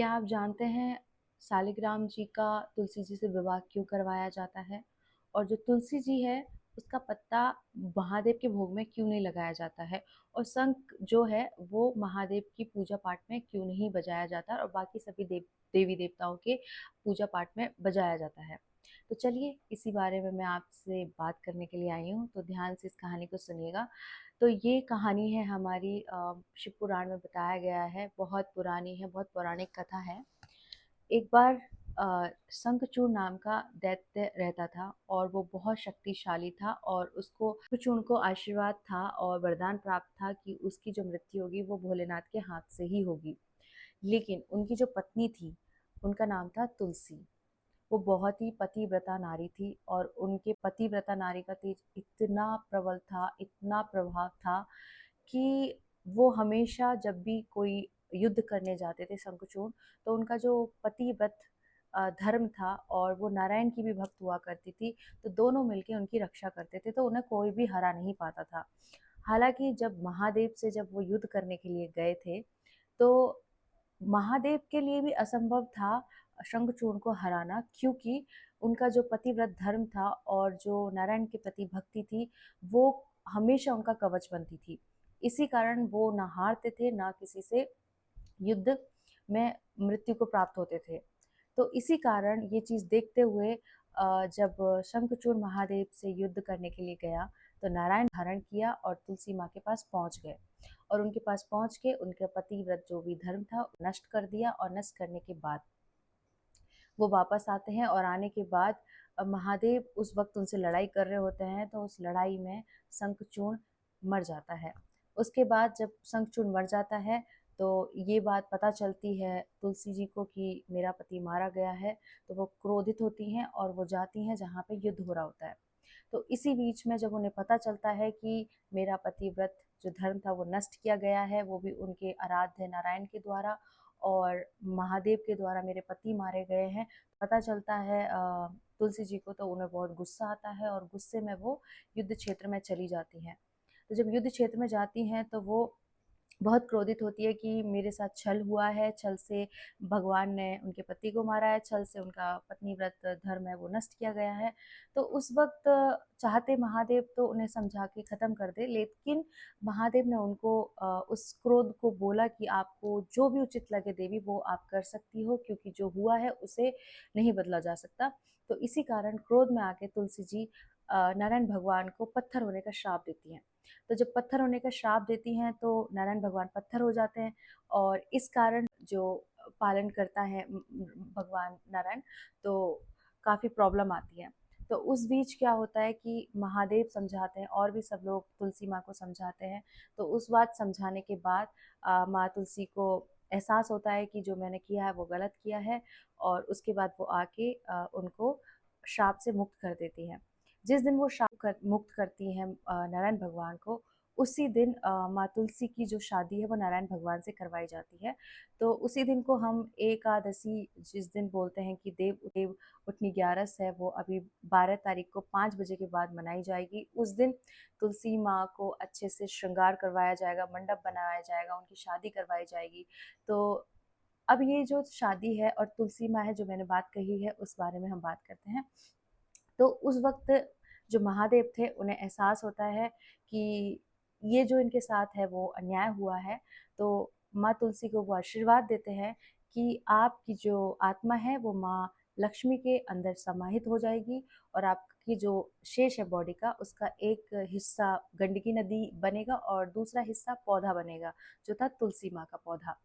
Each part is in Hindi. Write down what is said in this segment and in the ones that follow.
क्या आप जानते हैं शालिग्राम जी का तुलसी जी से विवाह क्यों करवाया जाता है? और जो तुलसी जी है उसका पत्ता महादेव के भोग में क्यों नहीं लगाया जाता है? और शंख जो है वो महादेव की पूजा पाठ में क्यों नहीं बजाया जाता और बाकी सभी देवी देवताओं के पूजा पाठ में बजाया जाता है? तो चलिए इसी बारे में मैं आपसे बात करने के लिए आई हूँ, तो ध्यान से इस कहानी को सुनिएगा। तो ये कहानी है हमारी शिव पुराण में बताया गया है, बहुत पुरानी है, बहुत पौराणिक कथा है। एक बार शंखचूड़ नाम का दैत्य रहता था और वो बहुत शक्तिशाली था और उसको शंखचूड़ को आशीर्वाद था और वरदान प्राप्त था कि उसकी जो मृत्यु होगी वो भोलेनाथ के हाथ से ही होगी। लेकिन उनकी जो पत्नी थी, उनका नाम था तुलसी। वो बहुत ही पतिव्रता नारी थी और उनके पतिव्रता नारी का तेज इतना प्रबल था, इतना प्रभाव था कि वो हमेशा जब भी कोई युद्ध करने जाते थे शंखचूड़, तो उनका जो पतिव्रत धर्म था और वो नारायण की भी भक्त हुआ करती थी, तो दोनों मिलके उनकी रक्षा करते थे, तो उन्हें कोई भी हरा नहीं पाता था। हालाँकि जब महादेव से जब वो युद्ध करने के लिए गए थे, तो महादेव के लिए भी असंभव था शंखचूड़ को हराना, क्योंकि उनका जो पतिव्रत धर्म था और जो नारायण के प्रति भक्ति थी, वो हमेशा उनका कवच बनती थी। इसी कारण वो ना हारते थे, ना किसी से युद्ध में मृत्यु को प्राप्त होते थे। तो इसी कारण ये चीज़ देखते हुए जब शंखचूड़ महादेव से युद्ध करने के लिए गया, तो नारायण धारण किया और तुलसी माँ के पास पहुँच गए और उनके पास पहुँच के उनके पतिव्रत जो भी धर्म था नष्ट कर दिया और नष्ट करने के बाद वो वापस आते हैं और आने के बाद महादेव उस वक़्त उनसे लड़ाई कर रहे होते हैं, तो उस लड़ाई में शंखचूड़ मर जाता है। उसके बाद जब शंखचूड़ मर जाता है, तो ये बात पता चलती है तुलसी जी को कि मेरा पति मारा गया है, तो वो क्रोधित होती हैं और वो जाती हैं जहाँ पे युद्ध हो रहा होता है। तो इसी बीच में जब उन्हें पता चलता है कि मेरा पतिव्रत जो धर्म था वो नष्ट किया गया है, वो भी उनके आराध्य नारायण के द्वारा और महादेव के द्वारा मेरे पति मारे गए हैं, पता चलता है तुलसी जी को, तो उन्हें बहुत गुस्सा आता है और गुस्से में वो युद्ध क्षेत्र में चली जाती हैं। तो जब युद्ध क्षेत्र में जाती हैं तो वो बहुत क्रोधित होती है कि मेरे साथ छल हुआ है, छल से भगवान ने उनके पति को मारा है, छल से उनका पत्नी व्रत धर्म है वो नष्ट किया गया है। तो उस वक़्त चाहते महादेव तो उन्हें समझा के ख़त्म कर दें, लेकिन महादेव ने उनको उस क्रोध को बोला कि आपको जो भी उचित लगे देवी वो आप कर सकती हो, क्योंकि जो हुआ है उसे नहीं बदला जा सकता। तो इसी कारण क्रोध में आके तुलसी जी नारायण भगवान को पत्थर होने का श्राप देती हैं। तो जब पत्थर होने का श्राप देती हैं तो नारायण भगवान पत्थर हो जाते हैं और इस कारण जो पालन करता है भगवान नारायण, तो काफ़ी प्रॉब्लम आती है। तो उस बीच क्या होता है कि महादेव समझाते हैं और भी सब लोग तुलसी माँ को समझाते हैं। तो उस बात समझाने के बाद माँ तुलसी को एहसास होता है कि जो मैंने किया है वो गलत किया है और उसके बाद वो आके उनको श्राप से मुक्त कर देती हैं। जिस दिन वो मुक्त करती हैं नारायण भगवान को, उसी दिन माँ तुलसी की जो शादी है वो नारायण भगवान से करवाई जाती है। तो उसी दिन को हम एकादशी जिस दिन बोलते हैं कि देव देव उठनी 11 है, वो अभी 12 तारीख को 5 बजे के बाद मनाई जाएगी। उस दिन तुलसी माँ को अच्छे से श्रृंगार करवाया जाएगा, मंडप बनाया जाएगा, उनकी शादी करवाई जाएगी। तो अब ये जो शादी है और तुलसी माँ है जो मैंने बात कही है उस बारे में हम बात करते हैं। तो उस वक़्त जो महादेव थे उन्हें एहसास होता है कि ये जो इनके साथ है वो अन्याय हुआ है, तो माँ तुलसी को वो आशीर्वाद देते हैं कि आपकी जो आत्मा है वो माँ लक्ष्मी के अंदर समाहित हो जाएगी और आपकी जो शेष है बॉडी का उसका एक हिस्सा गंडकी नदी बनेगा और दूसरा हिस्सा पौधा बनेगा, जो था तुलसी माँ का पौधा।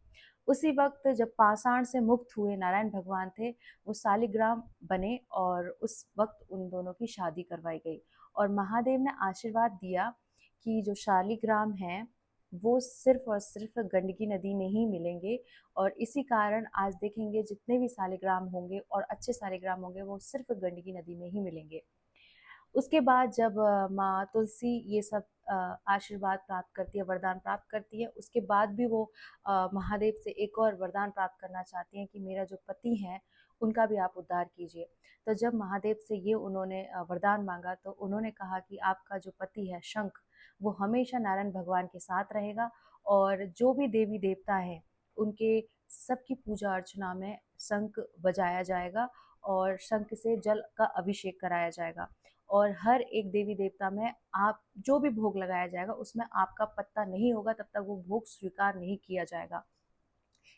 उसी वक़्त जब पाषाण से मुक्त हुए नारायण भगवान थे, वो शालिग्राम बने और उस वक़्त उन दोनों की शादी करवाई गई और महादेव ने आशीर्वाद दिया कि जो शालिग्राम हैं, वो सिर्फ़ और सिर्फ़ गंडकी नदी में ही मिलेंगे और इसी कारण आज देखेंगे जितने भी शालिग्राम होंगे और अच्छे शालिग्राम होंगे, वो सिर्फ़ गंडकी नदी में ही मिलेंगे। उसके बाद जब माँ तुलसी ये सब आशीर्वाद प्राप्त करती है, वरदान प्राप्त करती है, उसके बाद भी वो महादेव से एक और वरदान प्राप्त करना चाहती हैं कि मेरा जो पति हैं, उनका भी आप उद्धार कीजिए। तो जब महादेव से ये उन्होंने वरदान माँगा तो उन्होंने कहा कि आपका जो पति है शंख, वो हमेशा नारायण भगवान के साथ रहेगा और जो भी देवी-देवता हैं, उनके सबकी पूजा अर्चना में शंख बजाया जाएगा और शंख से जल का अभिषेक कराया जाएगा। और हर एक देवी देवता में आप जो भी भोग लगाया जाएगा उसमें आपका पत्ता नहीं होगा, तब तक वो भोग स्वीकार नहीं किया जाएगा।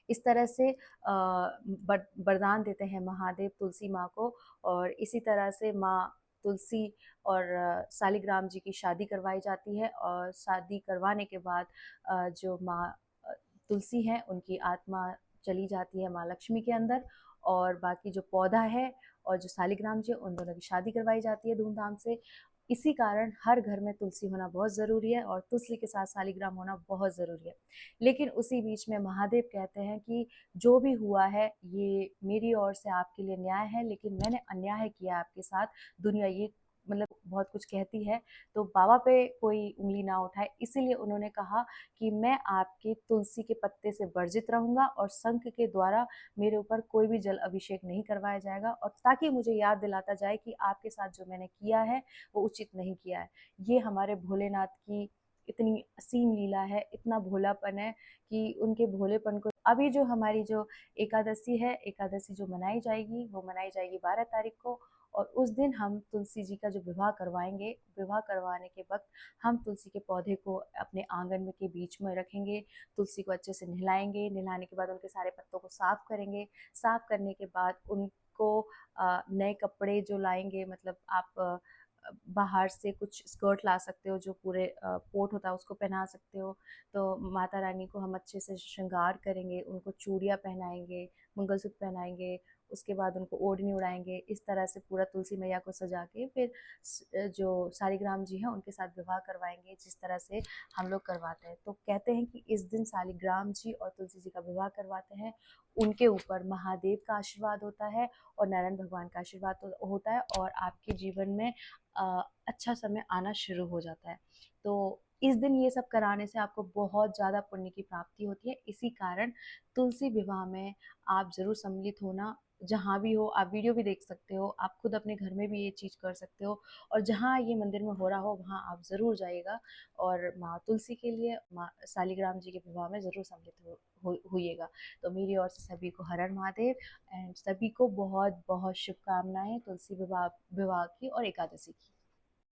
इस तरह से वरदान देते हैं महादेव तुलसी माँ को। और इसी तरह से माँ तुलसी और शालिग्राम जी की शादी करवाई जाती है। और शादी करवाने के बाद जो माँ अ, तुलसी हैं उनकी आत्मा चली जाती है माँ लक्ष्मी के अंदर। और बाकी जो पौधा है और जो शालिग्राम जी उन दोनों की शादी करवाई जाती है धूमधाम से। इसी कारण हर घर में तुलसी होना बहुत ज़रूरी है और तुलसी के साथ शालिग्राम होना बहुत ज़रूरी है। लेकिन उसी बीच में महादेव कहते हैं कि जो भी हुआ है ये मेरी ओर से आपके लिए न्याय है, लेकिन मैंने अन्याय किया आपके साथ। दुनिया ये मतलब बहुत कुछ कहती है, तो बाबा पे कोई उंगली ना उठाए, इसीलिए उन्होंने कहा कि मैं आपके तुलसी के पत्ते से वर्जित रहूंगा और शंख के द्वारा मेरे ऊपर कोई भी जल अभिषेक नहीं करवाया जाएगा, और ताकि मुझे याद दिलाता जाए कि आपके साथ जो मैंने किया है वो उचित नहीं किया है। ये हमारे भोलेनाथ की इतनी असीम लीला है, इतना भोलापन है कि उनके भोलेपन को अभी जो हमारी जो एकादशी है, एकादशी जो मनाई जाएगी वो मनाई जाएगी 12 तारीख को। और उस दिन हम तुलसी जी का जो विवाह करवाएंगे, विवाह करवाने के वक्त हम तुलसी के पौधे को अपने आंगन में के बीच में रखेंगे। तुलसी को अच्छे से नहलाएंगे, नहलाने के बाद उनके सारे पत्तों को साफ करेंगे। साफ करने के बाद उनको नए कपड़े जो लाएंगे, मतलब आप बाहर से कुछ स्कर्ट ला सकते हो जो पूरे पोट होता है उसको पहना सकते हो। तो माता रानी को हम अच्छे से श्रृंगार करेंगे, उनको चूड़ियाँ पहनाएंगे, मंगलसूत्र पहनाएंगे, उसके बाद उनको ओढ़नी उड़ाएंगे। इस तरह से पूरा तुलसी मैया को सजा के फिर जो शालिग्राम जी हैं उनके साथ विवाह करवाएंगे, जिस तरह से हम लोग करवाते हैं। तो कहते हैं कि इस दिन शालिग्राम जी और तुलसी जी का विवाह करवाते हैं, उनके ऊपर महादेव का आशीर्वाद होता है और नारायण भगवान का आशीर्वाद होता है, और आपके जीवन में अच्छा समय आना शुरू हो जाता है। तो इस दिन ये सब कराने से आपको बहुत ज़्यादा पुण्य की प्राप्ति होती है। इसी कारण तुलसी विवाह में आप ज़रूर सम्मिलित होना। जहाँ भी हो आप वीडियो भी देख सकते हो, आप खुद अपने घर में भी ये चीज़ कर सकते हो, और जहाँ ये मंदिर में हो रहा हो वहाँ आप ज़रूर जाइएगा और माँ तुलसी के लिए, माँ शालिग्राम जी के विवाह में ज़रूर सम्मिलित होइएगा। तो मेरी ओर से सभी को हर हर महादेव, एंड सभी को बहुत बहुत शुभकामनाएं तुलसी विवाह विवाह की और एकादशी की।